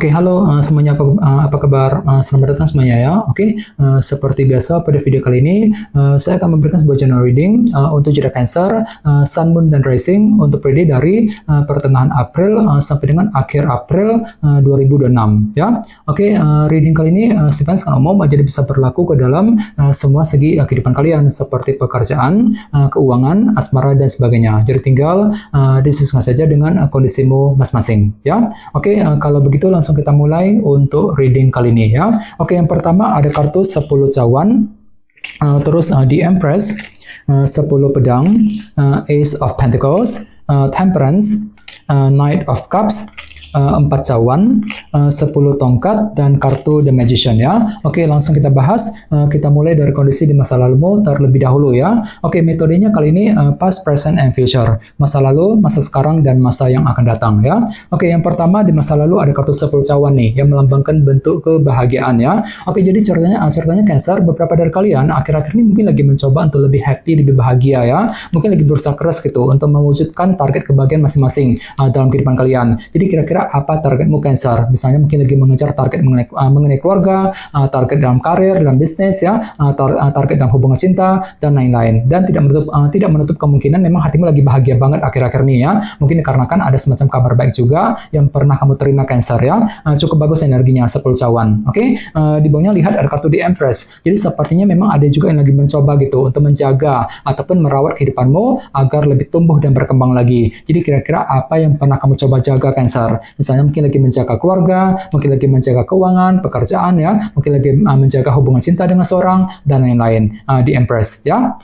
Oke, halo semuanya, apa kabar? Selamat datang semuanya ya. Oke, seperti biasa pada video kali ini saya akan memberikan sebuah general reading untuk zodiak Cancer, Sun, Moon, dan Rising untuk periode dari pertengahan April sampai dengan akhir April 2026 ya. Oke, reading kali ini sifatnya sangat umum, jadi bisa berlaku ke dalam semua segi kehidupan kalian seperti pekerjaan, keuangan, asmara, dan sebagainya. Jadi tinggal disesuaikan saja dengan kondisimu masing-masing ya. Oke, kalau begitu langsung kita mulai untuk reading kali ini ya. Oke, yang pertama ada kartu 10 cawan, terus di Empress, 10 pedang, Ace of Pentacles, Temperance, Knight of Cups, 4 cawan, 10 tongkat, dan kartu The Magician ya. Oke, langsung kita bahas. Kita mulai dari kondisi di masa lalumu terlebih dahulu ya. Oke, metodenya kali ini past, present, and future. Masa lalu, masa sekarang, dan masa yang akan datang ya. Oke, yang pertama di masa lalu ada kartu 10 cawan nih yang melambangkan bentuk kebahagiaan ya. Oke, jadi ceritanya Cancer, beberapa dari kalian akhir-akhir ini mungkin lagi mencoba untuk lebih happy, lebih bahagia ya. Mungkin lagi berusaha keras gitu untuk mewujudkan target kebahagiaan masing-masing dalam kehidupan kalian. Jadi kira-kira apa targetmu Cancer? Misalnya mungkin lagi mengejar target mengenai keluarga, target dalam karir, dalam bisnis ya, target dalam hubungan cinta, dan lain-lain. Dan tidak menutup kemungkinan memang hatimu lagi bahagia banget akhir-akhir ini ya. Mungkin dikarenakan ada semacam kabar baik juga yang pernah kamu terima Cancer ya. Cukup bagus energinya 10 cawan. Oke, di bawahnya lihat ada kartu di Empress. Jadi sepertinya memang ada juga yang lagi mencoba gitu untuk menjaga ataupun merawat kehidupanmu agar lebih tumbuh dan berkembang lagi. Jadi kira-kira apa yang pernah kamu coba jaga Cancer? Misalnya mungkin lagi menjaga keluarga, mungkin lagi menjaga keuangan, pekerjaan ya, mungkin lagi menjaga hubungan cinta dengan seorang, dan lain-lain di Empress ya.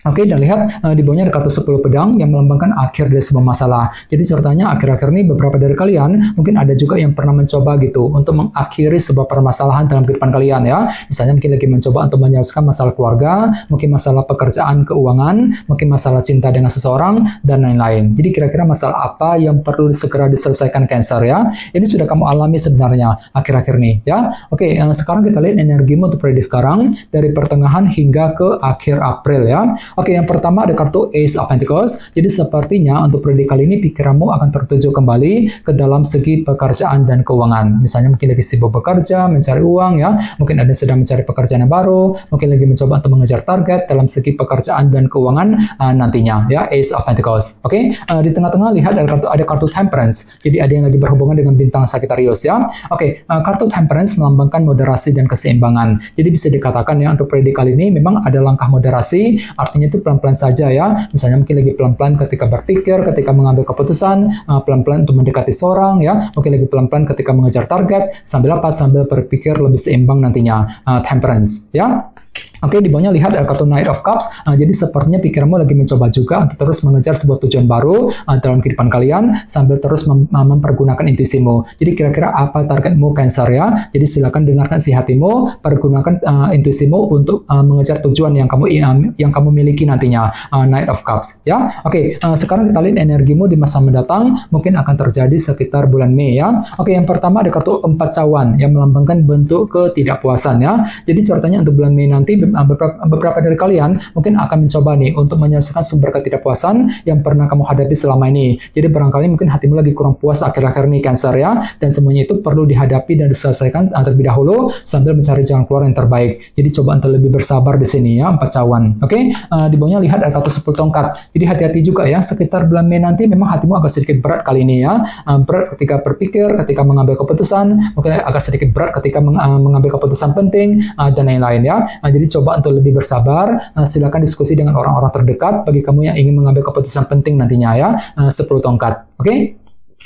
Oke, dan lihat di bawahnya ada kartu 10 pedang yang melambangkan akhir dari sebuah masalah. Jadi ceritanya akhir-akhir ini beberapa dari kalian mungkin ada juga yang pernah mencoba gitu untuk mengakhiri sebuah permasalahan dalam kehidupan kalian ya. Misalnya mungkin lagi mencoba untuk menyelesaikan masalah keluarga, mungkin masalah pekerjaan, keuangan, mungkin masalah cinta dengan seseorang, dan lain-lain. Jadi kira-kira masalah apa yang perlu segera diselesaikan Cancer ya. Ini sudah kamu alami sebenarnya akhir-akhir ini ya. Oke, sekarang kita lihat energimu untuk periode sekarang dari pertengahan hingga ke akhir April ya. Oke, yang pertama ada kartu Ace of Pentacles. Jadi sepertinya untuk periode kali ini pikiranmu akan tertuju kembali ke dalam segi pekerjaan dan keuangan. Misalnya mungkin lagi sibuk bekerja, mencari uang ya. Mungkin ada sedang mencari pekerjaan yang baru. Mungkin lagi mencoba untuk mengejar target dalam segi pekerjaan dan keuangan nantinya ya. Ace of Pentacles. Oke, di tengah-tengah lihat ada kartu Temperance. Jadi ada yang lagi berhubungan dengan bintang Sagittarius ya. Oke, kartu Temperance melambangkan moderasi dan keseimbangan. Jadi bisa dikatakan ya untuk periode kali ini memang ada langkah moderasi, artinya itu pelan-pelan saja ya. Misalnya mungkin lagi pelan-pelan ketika berpikir, ketika mengambil keputusan, pelan-pelan untuk mendekati seorang ya. Mungkin lagi pelan-pelan ketika mengejar target, sambil apa? Sambil berpikir lebih seimbang nantinya. Temperance ya. Oke, di bawahnya lihat ada kartu Knight of Cups. Jadi sepertinya pikiranmu lagi mencoba juga untuk terus mengejar sebuah tujuan baru dalam kehidupan kalian sambil terus mempergunakan intuisimu. Jadi kira-kira apa targetmu Cancer ya? Jadi silakan dengarkan si hatimu, pergunakan intuisimu untuk mengejar tujuan yang kamu miliki nantinya. Knight of Cups ya. Oke, sekarang kita lihat energimu di masa mendatang mungkin akan terjadi sekitar bulan Mei ya. Oke, yang pertama ada kartu 4 cawan yang melambangkan bentuk ketidakpuasan ya. Jadi ceritanya untuk bulan Mei nanti beberapa dari kalian mungkin akan mencoba nih untuk menyelesaikan sumber ketidakpuasan yang pernah kamu hadapi selama ini. Jadi barangkali mungkin hatimu lagi kurang puas akhir-akhir ini Cancer ya, dan semuanya itu perlu dihadapi dan diselesaikan terlebih dahulu sambil mencari jalan keluar yang terbaik. Jadi coba untuk lebih bersabar di sini ya, 4 cawan. Oke, di bawahnya lihat ada kartu 10 tongkat. Jadi hati-hati juga ya, sekitar bulan Mei nanti memang hatimu agak sedikit berat kali ini ya. Berat ketika berpikir, ketika mengambil keputusan, mungkin agak sedikit berat ketika mengambil keputusan penting dan lain-lain ya. Jadi coba untuk lebih bersabar, silakan diskusi dengan orang-orang terdekat bagi kamu yang ingin mengambil keputusan penting nantinya ya. 10 tongkat. Oke?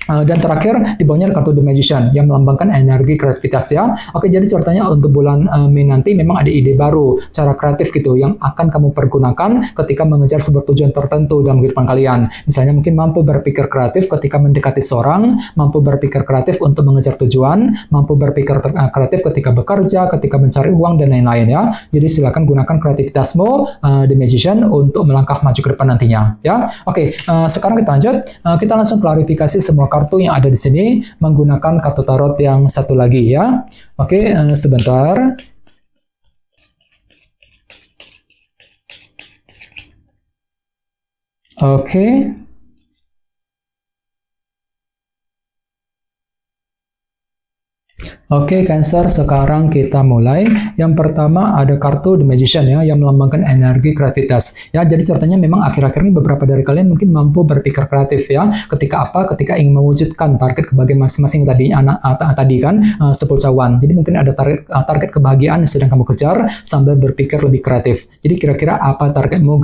Dan terakhir di bawahnya ada kartu The Magician yang melambangkan energi kreativitas ya. Oke, jadi ceritanya untuk bulan Mei nanti memang ada ide baru, cara kreatif gitu yang akan kamu pergunakan ketika mengejar sebuah tujuan tertentu dalam kehidupan kalian. Misalnya mungkin mampu berpikir kreatif ketika mendekati seorang, mampu berpikir kreatif untuk mengejar tujuan, mampu berpikir kreatif ketika bekerja, ketika mencari uang, dan lain-lain ya. Jadi silakan gunakan kreativitasmu The Magician untuk melangkah maju ke depan nantinya ya. Oke, sekarang kita lanjut, kita langsung klarifikasi semua kartu yang ada di sini menggunakan kartu tarot yang satu lagi ya. Oke, sebentar. Oke. Oke, Cancer, sekarang kita mulai. Yang pertama ada kartu The Magician ya, yang melambangkan energi kreativitas. Ya, jadi ceritanya memang akhir-akhir ini beberapa dari kalian mungkin mampu berpikir kreatif ya. Ketika apa? Ketika ingin mewujudkan target kebahagiaan masing-masing tadi tadi kan 10 cawan. Jadi mungkin ada target kebahagiaan yang sedang kamu kejar sambil berpikir lebih kreatif. Jadi kira-kira apa targetmu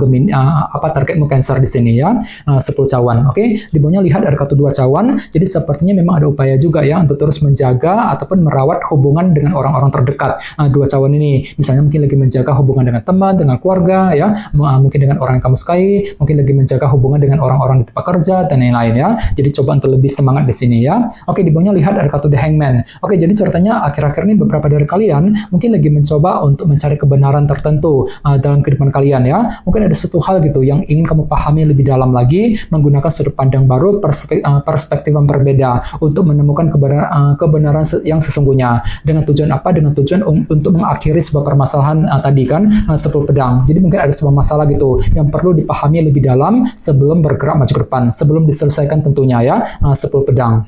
Cancer di sini ya? 10 cawan. Oke, di bawahnya lihat ada kartu 2 cawan. Jadi sepertinya memang ada upaya juga ya untuk terus menjaga ataupun merawat hubungan dengan orang-orang terdekat. 2 cawan ini, misalnya mungkin lagi menjaga hubungan dengan teman, dengan keluarga, ya, mungkin dengan orang yang kamu sukai, mungkin lagi menjaga hubungan dengan orang-orang di tempat kerja dan lain-lain ya. Jadi coba untuk lebih semangat di sini ya. Oke, di bawahnya lihat ada kartu The Hangman. Oke, jadi ceritanya akhir-akhir ini beberapa dari kalian mungkin lagi mencoba untuk mencari kebenaran tertentu dalam kehidupan kalian ya. Mungkin ada satu hal gitu yang ingin kamu pahami lebih dalam lagi, menggunakan sudut pandang baru, perspektif yang berbeda untuk menemukan kebenaran yang sesungguhnya. Dengan tujuan apa? Dengan tujuan untuk mengakhiri sebuah permasalahan tadi kan 10 pedang. Jadi mungkin ada sebuah masalah gitu yang perlu dipahami lebih dalam sebelum bergerak maju ke depan, sebelum diselesaikan tentunya ya 10 pedang.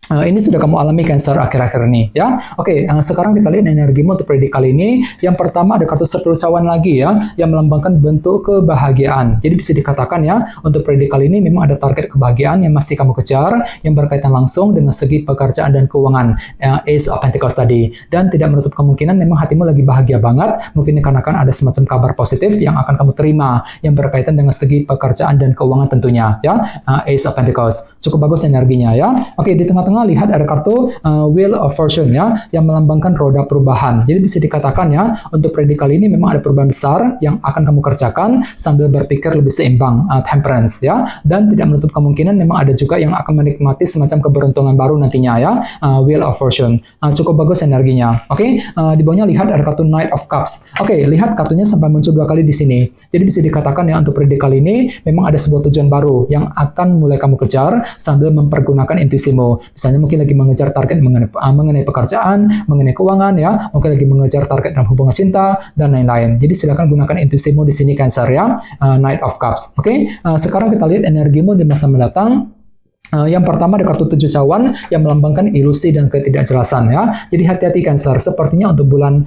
Ini sudah kamu alami Cancer akhir-akhir ini ya. Oke, sekarang kita lihat energimu untuk predik kali ini. Yang pertama ada kartu 10 cawan lagi ya, yang melambangkan bentuk kebahagiaan. Jadi bisa dikatakan ya, untuk predik kali ini memang ada target kebahagiaan yang masih kamu kejar, yang berkaitan langsung dengan segi pekerjaan dan keuangan, Ace of Pentacles tadi. Dan tidak menutup kemungkinan memang hatimu lagi bahagia banget, mungkin dikarenakan ada semacam kabar positif yang akan kamu terima, yang berkaitan dengan segi pekerjaan dan keuangan tentunya ya, Ace of Pentacles. Cukup bagus energinya ya. Oke, di tengah-tengah lihat ada kartu Wheel of Fortune ya, yang melambangkan roda perubahan. Jadi bisa dikatakan ya, untuk predik kali ini memang ada perubahan besar yang akan kamu kerjakan sambil berpikir lebih seimbang, Temperance ya. Dan tidak menutup kemungkinan memang ada juga yang akan menikmati semacam keberuntungan baru nantinya ya, Wheel of Fortune. Cukup bagus energinya. Oke, di bawahnya lihat ada kartu Knight of Cups. Oke, lihat kartunya sampai muncul 2 kali di sini. Jadi bisa dikatakan ya, untuk predik kali ini memang ada sebuah tujuan baru yang akan mulai kamu kejar sambil mempergunakan intuisimu. Misalnya mungkin lagi mengejar target mengenai pekerjaan, mengenai keuangan ya, mungkin lagi mengejar target dalam hubungan cinta dan lain-lain. Jadi silakan gunakan intuisimu di sini Cancer ya, Knight of Cups. Oke, sekarang kita lihat energimu di masa mendatang. Yang pertama ada kartu 7 cawan yang melambangkan ilusi dan ketidakjelasan ya. Jadi hati-hati Cancer, sepertinya untuk bulan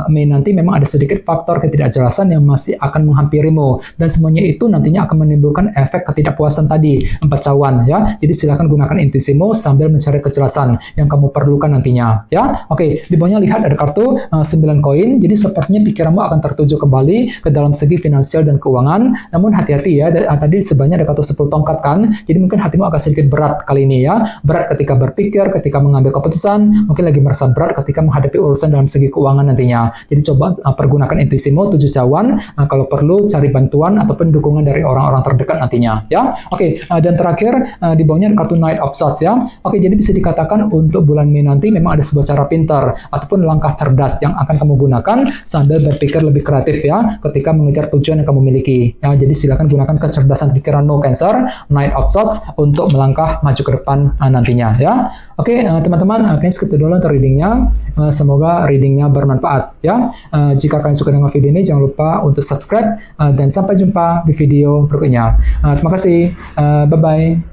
Mei nanti memang ada sedikit faktor ketidakjelasan yang masih akan menghampirimu, dan semuanya itu nantinya akan menimbulkan efek ketidakpuasan tadi 4 cawan ya. Jadi silakan gunakan intuisimu sambil mencari kejelasan yang kamu perlukan nantinya ya. Oke, di bawahnya lihat ada kartu 9 koin. Jadi sepertinya pikiranmu akan tertuju kembali ke dalam segi finansial dan keuangan. Namun hati-hati ya, tadi sebenarnya ada kartu 10 tongkat kan. Jadi mungkin hatimu akan sedikit berat kali ini ya. Berat ketika berpikir, ketika mengambil keputusan, mungkin lagi merasa berat ketika menghadapi urusan dalam segi keuangan nantinya. Jadi coba pergunakan intuisimu 7 cawan, kalau perlu cari bantuan ataupun dukungan dari orang-orang terdekat nantinya ya. Oke, dan terakhir di bawahnya kartu Knight of Swords ya. Oke, jadi bisa dikatakan untuk bulan Mei nanti memang ada sebuah cara pintar ataupun langkah cerdas yang akan kamu gunakan sambil berpikir lebih kreatif ya ketika mengejar tujuan yang kamu miliki ya. Jadi silakan gunakan kecerdasan pikiranmu Cancer, Knight of Swords, untuk melangkah maju ke depan nantinya ya. Oke, teman-teman, kayaknya segitu dulu untuk readingnya. Semoga readingnya bermanfaat ya. Jika kalian suka dengan video ini, jangan lupa untuk subscribe, dan sampai jumpa di video berikutnya. Terima kasih, bye-bye.